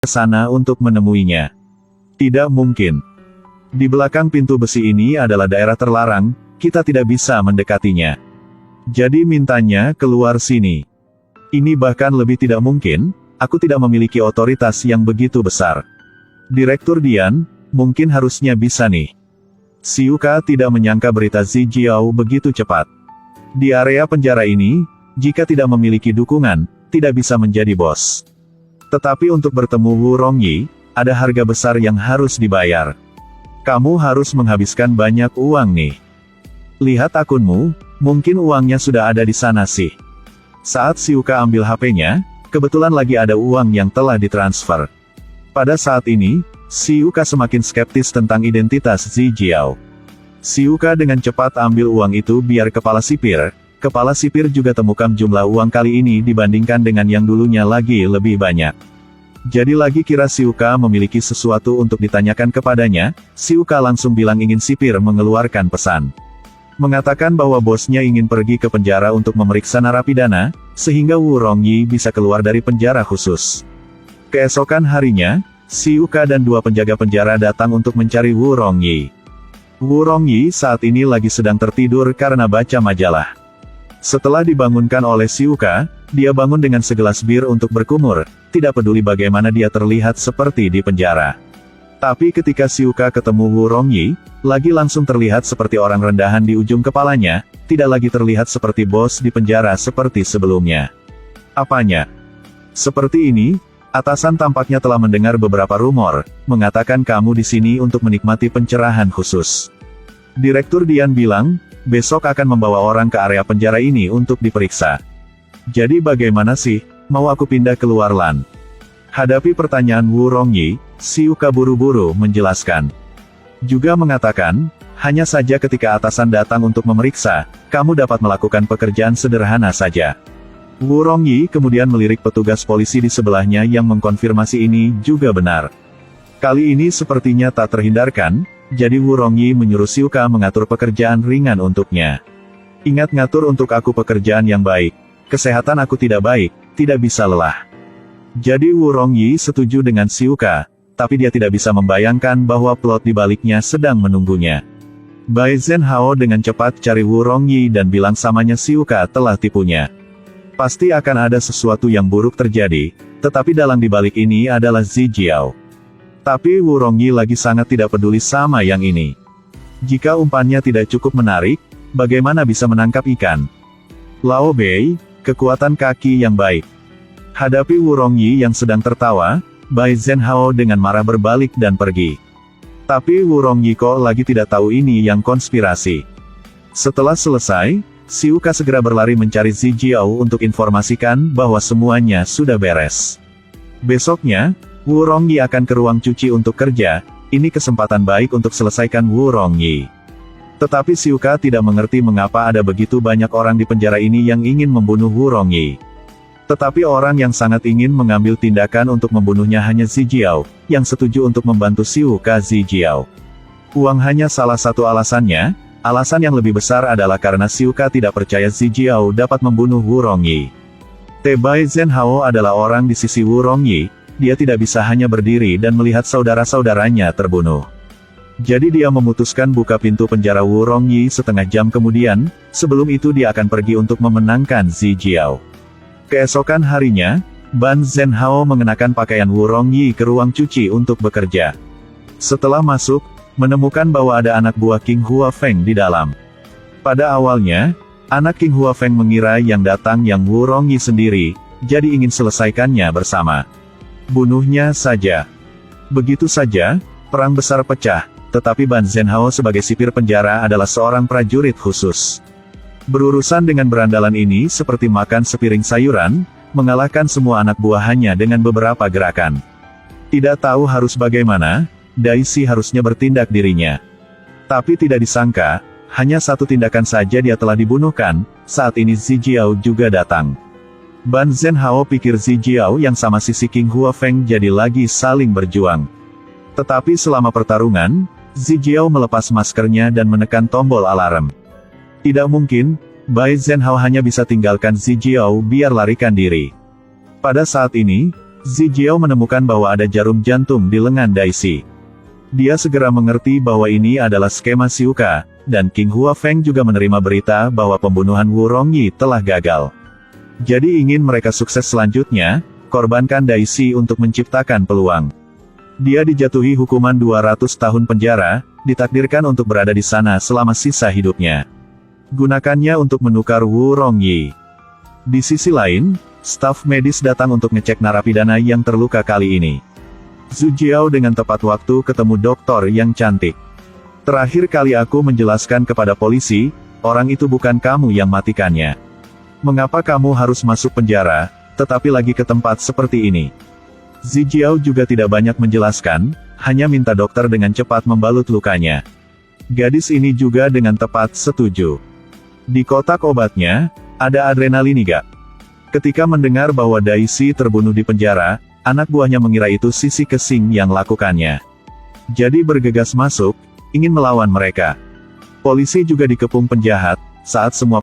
ke sana untuk menemuinya. Tidak mungkin. Di belakang pintu besi ini adalah daerah terlarang, kita tidak bisa mendekatinya. Jadi mintanya keluar sini. Ini bahkan lebih tidak mungkin, aku tidak memiliki otoritas yang begitu besar. Direktur Dian, mungkin harusnya bisa nih. Siuka tidak menyangka berita Zijiao begitu cepat. Di area penjara ini, jika tidak memiliki dukungan, tidak bisa menjadi bos. Tetapi untuk bertemu Wu Rongyi, ada harga besar yang harus dibayar. Kamu harus menghabiskan banyak uang nih. Lihat akunmu, mungkin uangnya sudah ada di sana sih. Saat Siuka ambil HP-nya, kebetulan lagi ada uang yang telah ditransfer. Pada saat ini, Siuka semakin skeptis tentang identitas Zijiao. Siuka dengan cepat ambil uang itu biar kepala sipir juga temukan jumlah uang kali ini dibandingkan dengan yang dulunya lagi lebih banyak. Jadi lagi kira Siuka memiliki sesuatu untuk ditanyakan kepadanya, Siuka langsung bilang ingin sipir mengeluarkan pesan. Mengatakan bahwa bosnya ingin pergi ke penjara untuk memeriksa narapidana, sehingga Wu Rongyi bisa keluar dari penjara khusus. Keesokan harinya, Siuka dan dua penjaga penjara datang untuk mencari Wu Rongyi. Wu Rongyi saat ini lagi sedang tertidur karena baca majalah. Setelah dibangunkan oleh Siuka, dia bangun dengan segelas bir untuk berkumur, tidak peduli bagaimana dia terlihat seperti di penjara. Tapi ketika Siuka ketemu Wu Rongyi, lagi langsung terlihat seperti orang rendahan di ujung kepalanya, tidak lagi terlihat seperti bos di penjara seperti sebelumnya. Apanya? Seperti ini, atasan tampaknya telah mendengar beberapa rumor, mengatakan kamu di sini untuk menikmati pencerahan khusus. Direktur Dian bilang, besok akan membawa orang ke area penjara ini untuk diperiksa. Jadi bagaimana sih, mau aku pindah keluar LAN? Hadapi pertanyaan Wu Rongyi, Siuka buru-buru menjelaskan. Juga mengatakan, hanya saja ketika atasan datang untuk memeriksa, kamu dapat melakukan pekerjaan sederhana saja. Wu Rongyi kemudian melirik petugas polisi di sebelahnya yang mengkonfirmasi ini juga benar. Kali ini sepertinya tak terhindarkan, jadi Wu Rongyi menyuruh Siuka mengatur pekerjaan ringan untuknya. Ingat ngatur untuk aku pekerjaan yang baik. Kesehatan aku tidak baik, tidak bisa lelah. Jadi Wu Rongyi setuju dengan Siuka, tapi dia tidak bisa membayangkan bahwa plot di baliknya sedang menunggunya. Bai Zhenhao dengan cepat cari Wu Rongyi dan bilang samanya Siuka telah tipunya. Pasti akan ada sesuatu yang buruk terjadi, tetapi dalang di balik ini adalah Zijiao. Tapi Wu Rongyi lagi sangat tidak peduli sama yang ini. Jika umpannya tidak cukup menarik, bagaimana bisa menangkap ikan? Lao Bei, kekuatan kaki yang baik. Hadapi Wu Rongyi yang sedang tertawa, Bai Zhenhao dengan marah berbalik dan pergi. Tapi Wu Rongyi kok lagi tidak tahu ini yang konspirasi. Setelah selesai, Siuka segera berlari mencari Zijiao untuk informasikan bahwa semuanya sudah beres. Besoknya, Wu Rongyi akan ke ruang cuci untuk kerja, ini kesempatan baik untuk selesaikan Wu Rongyi. Tetapi Siuka tidak mengerti mengapa ada begitu banyak orang di penjara ini yang ingin membunuh Wu Rongyi. Tetapi orang yang sangat ingin mengambil tindakan untuk membunuhnya hanya Zijiao, yang setuju untuk membantu Siuka Zijiao. Uang hanya salah satu alasannya, alasan yang lebih besar adalah karena Siuka tidak percaya Zijiao dapat membunuh Wu Rongyi. Bai Zhenhao adalah orang di sisi Wu Rongyi, dia tidak bisa hanya berdiri dan melihat saudara-saudaranya terbunuh. Jadi dia memutuskan buka pintu penjara Wu Rongyi setengah jam kemudian, sebelum itu dia akan pergi untuk memenangkan Zijiao. Keesokan harinya, Ban Zhenhao mengenakan pakaian Wu Rongyi ke ruang cuci untuk bekerja. Setelah masuk, menemukan bahwa ada anak buah King Hua Feng di dalam. Pada awalnya, anak King Hua Feng mengira yang datang yang Wu Rongyi sendiri, jadi ingin selesaikannya bersama. Bunuhnya saja. Begitu saja, perang besar pecah, tetapi Ban Zhenhao sebagai sipir penjara adalah seorang prajurit khusus. Berurusan dengan berandalan ini seperti makan sepiring sayuran, mengalahkan semua anak buahannya dengan beberapa gerakan. Tidak tahu harus bagaimana, Daisy harusnya bertindak dirinya. Tapi tidak disangka, hanya satu tindakan saja dia telah dibunuhkan, saat ini Zijiao juga datang. Ban Zhenhao pikir Zijiao yang sama sisi King Hua Feng jadi lagi saling berjuang. Tetapi selama pertarungan, Zijiao melepas maskernya dan menekan tombol alarm. Tidak mungkin, Bai Zhenhao hanya bisa tinggalkan Zijiao biar larikan diri. Pada saat ini, Zijiao menemukan bahwa ada jarum jantung di lengan Daisy. Dia segera mengerti bahwa ini adalah skema Xiuka, dan King Huafeng juga menerima berita bahwa pembunuhan Wu Rongyi telah gagal. Jadi ingin mereka sukses selanjutnya, korbankan Daisy untuk menciptakan peluang. Dia dijatuhi hukuman 200 tahun penjara, ditakdirkan untuk berada di sana selama sisa hidupnya. Gunakannya untuk menukar Wu Rongyi. Di sisi lain, staf medis datang untuk ngecek narapidana yang terluka kali ini. Zhu Jiao dengan tepat waktu ketemu dokter yang cantik. Terakhir kali aku menjelaskan kepada polisi, orang itu bukan kamu yang matikannya. Mengapa kamu harus masuk penjara, tetapi lagi ke tempat seperti ini? Zhu Jiao juga tidak banyak menjelaskan, hanya minta dokter dengan cepat membalut lukanya. Gadis ini juga dengan tepat setuju. Di kotak obatnya, ada adrenaliniga. Ketika mendengar bahwa Daisy terbunuh di penjara, anak buahnya mengira itu Sisi Kesing yang lakukannya. Jadi bergegas masuk, ingin melawan mereka. Polisi juga dikepung penjahat, saat semua